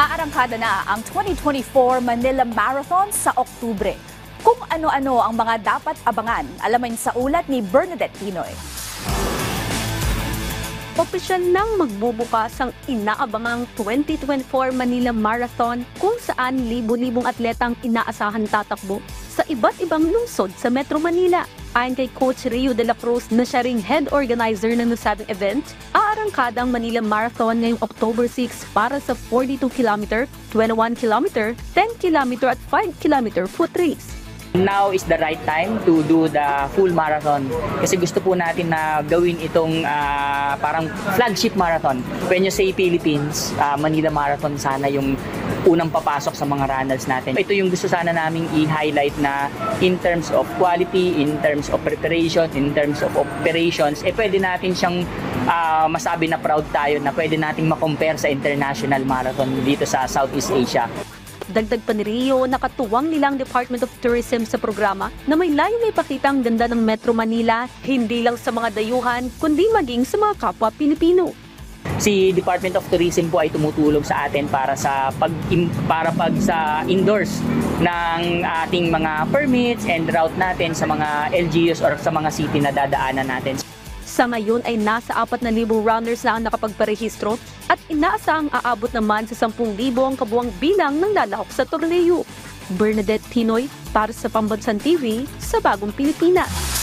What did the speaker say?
Aarangkada na ang 2024 Manila Marathon sa Oktubre. Kung ano-ano ang mga dapat abangan, alamin sa ulat ni Bernadette Pinoy. Opisyal nang magbubukas ang inaabangang 2024 Manila Marathon kung saan libo-libong atletang inaasahan tatakbo sa iba't ibang lungsod sa Metro Manila. Ayon kay Coach Rio de la Cruz na siya ring head organizer ng nasabing event, aarangkada ang Manila Marathon ngayong October 6 para sa 42 km, 21 km, 10 km at 5 km foot race. Now is the right time to do the full marathon kasi gusto po natin na gawin itong parang flagship marathon. When you say Philippines, Manila Marathon sana yung unang papasok sa mga runners natin. Ito yung gusto sana naming i-highlight na in terms of quality, in terms of preparation, in terms of operations, pwede natin siyang masabi na proud tayo na pwede nating makompare sa international marathon dito sa Southeast Asia. Dagdag pa ni Rio, nakatuwang nilang Department of Tourism sa programa na may layong ipakita ang ganda ng Metro Manila, hindi lang sa mga dayuhan, kundi maging sa mga kapwa Pilipino. Si Department of Tourism po ay tumutulong sa atin para sa indoors ng ating mga permits and route natin sa mga LGUs or sa mga city na dadaanan natin. Sa ngayon ay nasa 4,000 runners na ang nakapagparehistro at inaasahang aabot naman sa 10,000 ang kabuang bilang ng lalahok sa torneo. Bernadette Pinoy para sa Pambansan TV sa Bagong Pilipinas.